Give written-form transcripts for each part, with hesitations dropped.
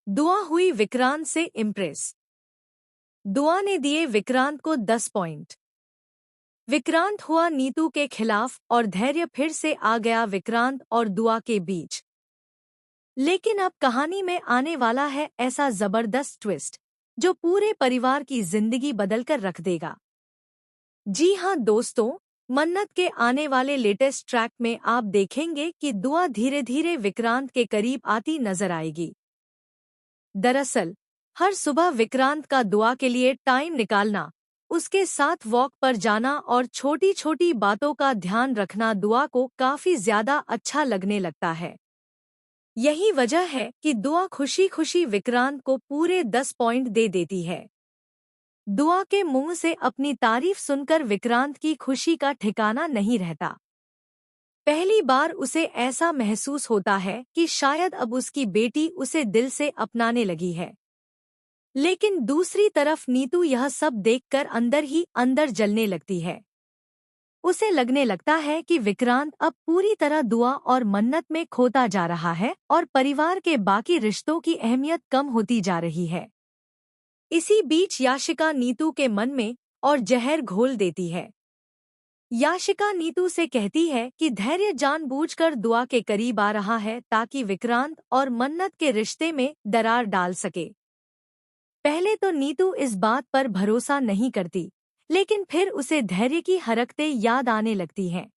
दुआ हुई विक्रांत से इम्प्रेस। दुआ ने दिए विक्रांत को 10 पॉइंट। विक्रांत हुआ नीतू के खिलाफ और धैर्य फिर से आ गया विक्रांत और दुआ के बीच। लेकिन अब कहानी में आने वाला है ऐसा जबरदस्त ट्विस्ट जो पूरे परिवार की जिंदगी बदलकर रख देगा। जी हां दोस्तों, मन्नत के आने वाले लेटेस्ट ट्रैक में आप देखेंगे कि दुआ धीरे धीरे विक्रांत के करीब आती नजर आएगी। दरअसल हर सुबह विक्रांत का दुआ के लिए टाइम निकालना, उसके साथ वॉक पर जाना और छोटी छोटी बातों का ध्यान रखना दुआ को काफी ज्यादा अच्छा लगने लगता है। यही वजह है कि दुआ खुशी खुशी विक्रांत को पूरे 10 पॉइंट दे देती है। दुआ के मुंह से अपनी तारीफ सुनकर विक्रांत की खुशी का ठिकाना नहीं रहता। पहली बार उसे ऐसा महसूस होता है कि शायद अब उसकी बेटी उसे दिल से अपनाने लगी है। लेकिन दूसरी तरफ नीतू यह सब देखकर अंदर ही अंदर जलने लगती है। उसे लगने लगता है कि विक्रांत अब पूरी तरह दुआ और मन्नत में खोता जा रहा है और परिवार के बाकी रिश्तों की अहमियत कम होती जा रही है। इसी बीच याशिका नीतू के मन में और जहर घोल देती है। याशिका नीतू से कहती है कि धैर्य जानबूझकर दुआ के करीब आ रहा है ताकि विक्रांत और मन्नत के रिश्ते में दरार डाल सके। पहले तो नीतू इस बात पर भरोसा नहीं करती, लेकिन फिर उसे धैर्य की हरकतें याद आने लगती हैं।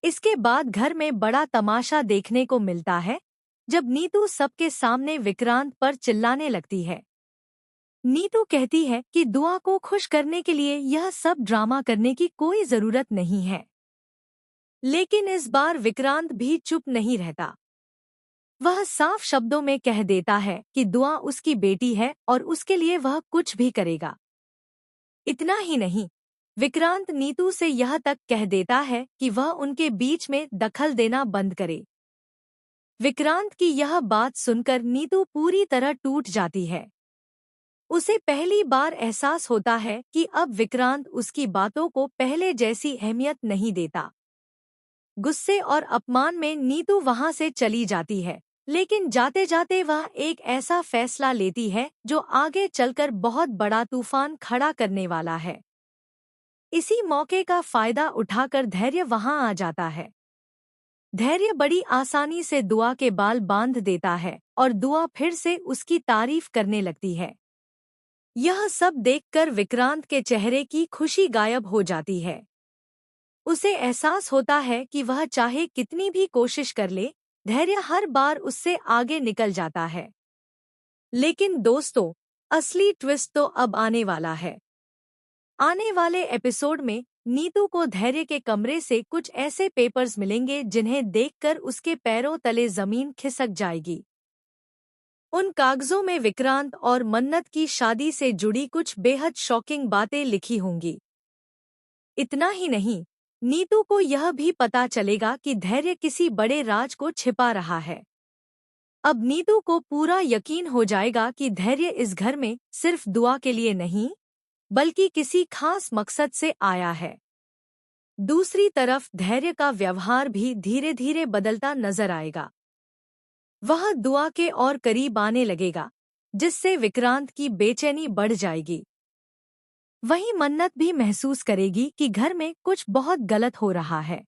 इसके बाद घर में बड़ा तमाशा देखने को मिलता है जब नीतू सबके सामने विक्रांत पर चिल्लाने लगती है। नीतू कहती है कि दुआ को खुश करने के लिए यह सब ड्रामा करने की कोई जरूरत नहीं है। लेकिन इस बार विक्रांत भी चुप नहीं रहता। वह साफ शब्दों में कह देता है कि दुआ उसकी बेटी है और उसके लिए वह कुछ भी करेगा। इतना ही नहीं, विक्रांत नीतू से यह तक कह देता है कि वह उनके बीच में दखल देना बंद करे। विक्रांत की यह बात सुनकर नीतू पूरी तरह टूट जाती है। उसे पहली बार एहसास होता है कि अब विक्रांत उसकी बातों को पहले जैसी अहमियत नहीं देता। गुस्से और अपमान में नीतू वहां से चली जाती है, लेकिन जाते जाते वह एक ऐसा फैसला लेती है जो आगे चलकर बहुत बड़ा तूफान खड़ा करने वाला है। इसी मौके का फायदा उठाकर धैर्य वहां आ जाता है। धैर्य बड़ी आसानी से दुआ के बाल बांध देता है और दुआ फिर से उसकी तारीफ करने लगती है। यह सब देखकर विक्रांत के चेहरे की खुशी गायब हो जाती है। उसे एहसास होता है कि वह चाहे कितनी भी कोशिश कर ले, धैर्य हर बार उससे आगे निकल जाता है। लेकिन दोस्तों, असली ट्विस्ट तो अब आने वाला है। आने वाले एपिसोड में नीतू को धैर्य के कमरे से कुछ ऐसे पेपर्स मिलेंगे जिन्हें देखकर उसके पैरों तले जमीन खिसक जाएगी। उन कागजों में विक्रांत और मन्नत की शादी से जुड़ी कुछ बेहद शॉकिंग बातें लिखी होंगी। इतना ही नहीं, नीतू को यह भी पता चलेगा कि धैर्य किसी बड़े राज को छिपा रहा है। अब नीतू को पूरा यकीन हो जाएगा कि धैर्य इस घर में सिर्फ दुआ के लिए नहीं, बल्कि किसी खास मकसद से आया है। दूसरी तरफ धैर्य का व्यवहार भी धीरे धीरे बदलता नजर आएगा। वह दुआ के और करीब आने लगेगा, जिससे विक्रांत की बेचैनी बढ़ जाएगी। वहीं मन्नत भी महसूस करेगी कि घर में कुछ बहुत गलत हो रहा है।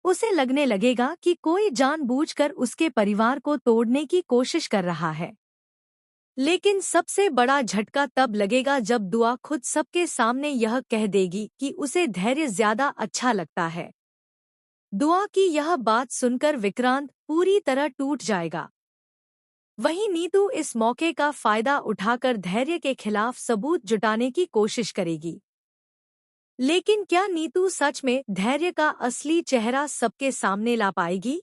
उसे लगने लगेगा कि कोई जानबूझकर उसके परिवार को तोड़ने की कोशिश कर रहा है। लेकिन सबसे बड़ा झटका तब लगेगा जब दुआ खुद सबके सामने यह कह देगी कि उसे धैर्य ज्यादा अच्छा लगता है। दुआ की यह बात सुनकर विक्रांत पूरी तरह टूट जाएगा। वहीं नीतू इस मौके का फायदा उठाकर धैर्य के खिलाफ सबूत जुटाने की कोशिश करेगी। लेकिन क्या नीतू सच में धैर्य का असली चेहरा सबके सामने ला पाएगी?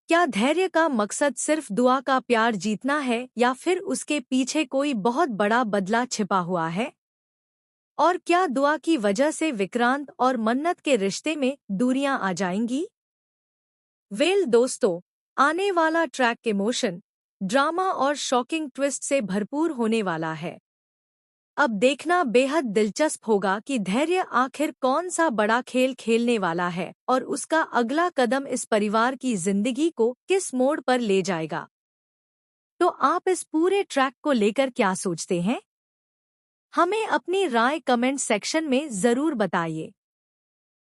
क्या धैर्य का मकसद सिर्फ दुआ का प्यार जीतना है या फिर उसके पीछे कोई बहुत बड़ा बदला छिपा हुआ है? और क्या दुआ की वजह से विक्रांत और मन्नत के रिश्ते में दूरियां आ जाएंगी? दोस्तों, आने वाला ट्रैक इमोशन, ड्रामा और शॉकिंग ट्विस्ट से भरपूर होने वाला है। अब देखना बेहद दिलचस्प होगा कि धैर्य आखिर कौन सा बड़ा खेल खेलने वाला है और उसका अगला कदम इस परिवार की जिंदगी को किस मोड़ पर ले जाएगा। तो आप इस पूरे ट्रैक को लेकर क्या सोचते हैं? हमें अपनी राय कमेंट सेक्शन में ज़रूर बताइए।